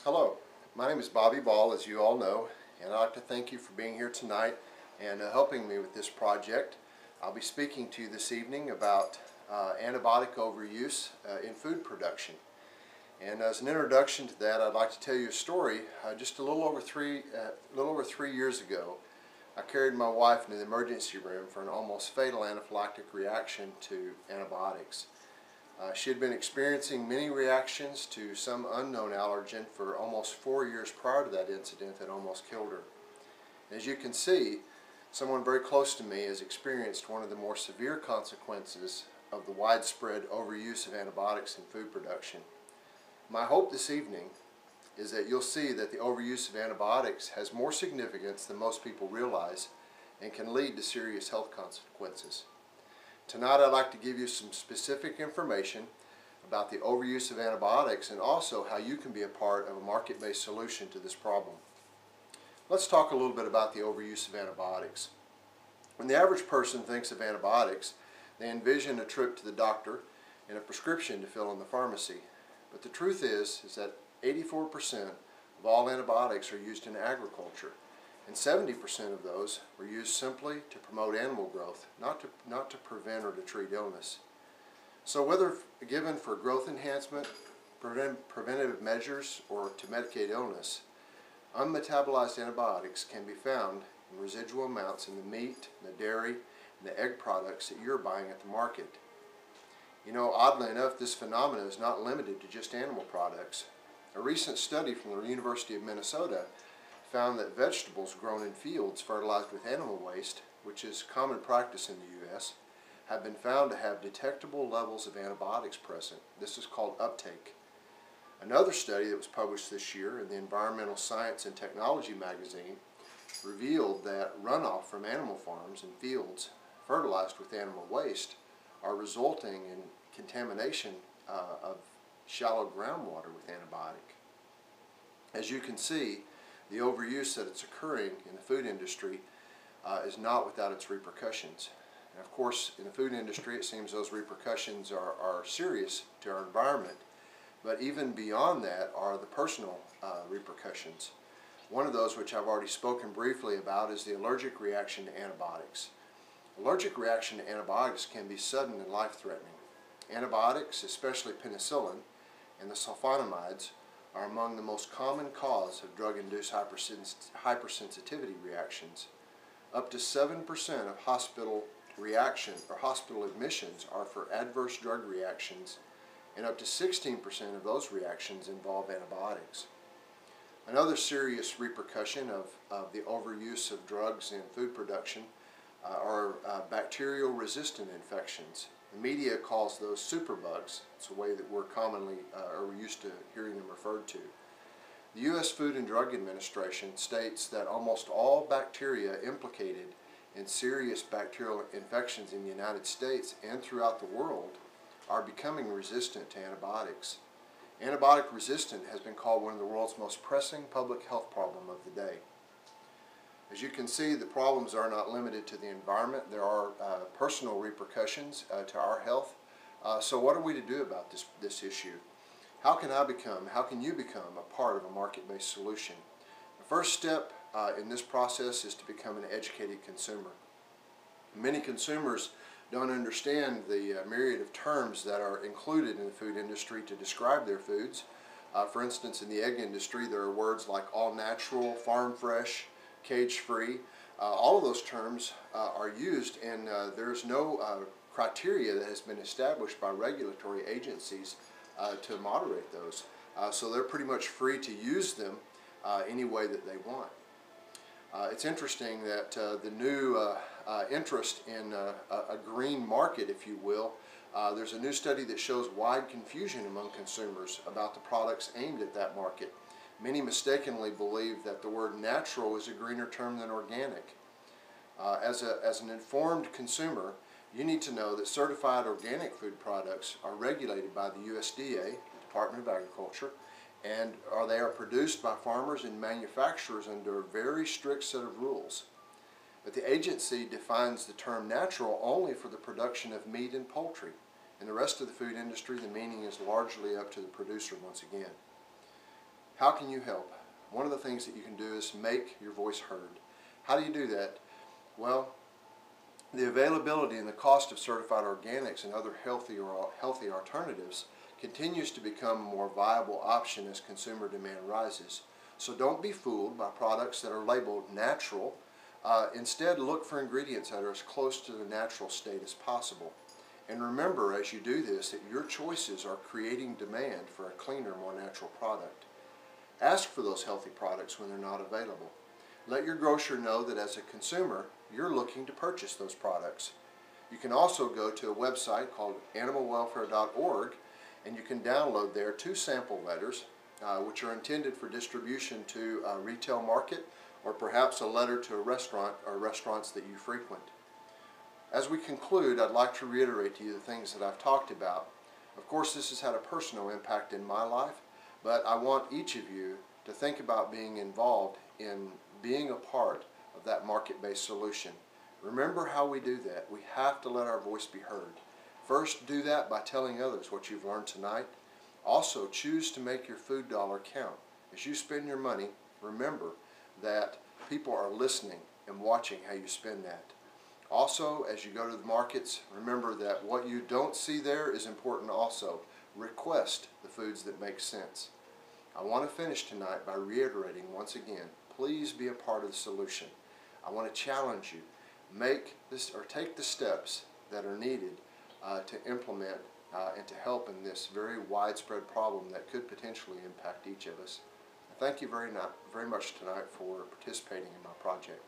Hello, my name is Bobby Ball, as you all know, and I'd like to thank you for being here tonight and helping me with this project. I'll be speaking to you this evening about antibiotic overuse in food production. And as an introduction to that, I'd like to tell you a story. Just a little over three years ago, I carried my wife into the emergency room for an almost fatal anaphylactic reaction to antibiotics. She had been experiencing many reactions to some unknown allergen for almost 4 years prior to that incident that almost killed her. As you can see, someone very close to me has experienced one of the more severe consequences of the widespread overuse of antibiotics in food production. My hope this evening is that you'll see that the overuse of antibiotics has more significance than most people realize and can lead to serious health consequences. Tonight I'd like to give you some specific information about the overuse of antibiotics and also how you can be a part of a market-based solution to this problem. Let's talk a little bit about the overuse of antibiotics. When the average person thinks of antibiotics, they envision a trip to the doctor and a prescription to fill in the pharmacy. But the truth is that 84% of all antibiotics are used in agriculture, and 70% of those were used simply to promote animal growth, not to prevent or to treat illness. So whether given for growth enhancement, preventative measures, or to medicate illness, unmetabolized antibiotics can be found in residual amounts in the meat, the dairy, and the egg products that you're buying at the market. You know, oddly enough, this phenomenon is not limited to just animal products. A recent study from the University of Minnesota found that vegetables grown in fields fertilized with animal waste, which is common practice in the U.S., have been found to have detectable levels of antibiotics present. This is called uptake. Another study that was published this year in the Environmental Science and Technology magazine revealed that runoff from animal farms and fields fertilized with animal waste are resulting in contamination of shallow groundwater with antibiotic. As you can see, the overuse that is occurring in the food industry is not without its repercussions. And of course, in the food industry, it seems those repercussions are serious to our environment. But even beyond that are the personal repercussions. One of those, which I've already spoken briefly about, is the allergic reaction to antibiotics. Allergic reaction to antibiotics can be sudden and life-threatening. Antibiotics, especially penicillin and the sulfonamides, are among the most common cause of drug-induced hypersensitivity reactions. Up to 7% of hospital admissions are for adverse drug reactions, and up to 16% of those reactions involve antibiotics. Another serious repercussion of the overuse of drugs in food production are bacterial resistant infections. The media calls those superbugs. It's a way that we're used to hearing them referred to. The U.S. Food and Drug Administration states that almost all bacteria implicated in serious bacterial infections in the United States and throughout the world are becoming resistant to antibiotics. Antibiotic resistance has been called one of the world's most pressing public health problems of the day. As you can see, the problems are not limited to the environment. There are personal repercussions to our health. So what are we to do about this issue? How can you become a part of a market-based solution? The first step in this process is to become an educated consumer. Many consumers don't understand the myriad of terms that are included in the food industry to describe their foods. For instance, in the egg industry, there are words like all natural, farm fresh, cage-free. All of those terms are used, and there's no criteria that has been established by regulatory agencies to moderate those. So they're pretty much free to use them any way that they want. It's interesting that the new interest in a green market, if you will, there's a new study that shows wide confusion among consumers about the products aimed at that market. Many mistakenly believe that the word natural is a greener term than organic. As an informed consumer, you need to know that certified organic food products are regulated by the USDA, Department of Agriculture, and they are produced by farmers and manufacturers under a very strict set of rules. But the agency defines the term natural only for the production of meat and poultry. In the rest of the food industry, the meaning is largely up to the producer once again. How can you help? One of the things that you can do is make your voice heard. How do you do that? Well, the availability and the cost of certified organics and other healthy alternatives continues to become a more viable option as consumer demand rises. So don't be fooled by products that are labeled natural. Instead, look for ingredients that are as close to the natural state as possible. And remember, as you do this, that your choices are creating demand for a cleaner, more natural product. Ask for those healthy products when they're not available. Let your grocer know that as a consumer, you're looking to purchase those products. You can also go to a website called animalwelfare.org, and you can download there 2 sample letters which are intended for distribution to a retail market, or perhaps a letter to a restaurant or restaurants that you frequent. As we conclude, I'd like to reiterate to you the things that I've talked about. Of course, this has had a personal impact in my life, but I want each of you to think about being involved in being a part of that market-based solution. Remember how we do that. We have to let our voice be heard. First, do that by telling others what you've learned tonight. Also, choose to make your food dollar count. As you spend your money, remember that people are listening and watching how you spend that. Also, as you go to the markets, remember that what you don't see there is important also. Request the foods that make sense. I want to finish tonight by reiterating once again, please be a part of the solution. I want to challenge you. Make this, or take the steps that are needed to implement and to help in this very widespread problem that could potentially impact each of us. Thank you very much tonight for participating in my project.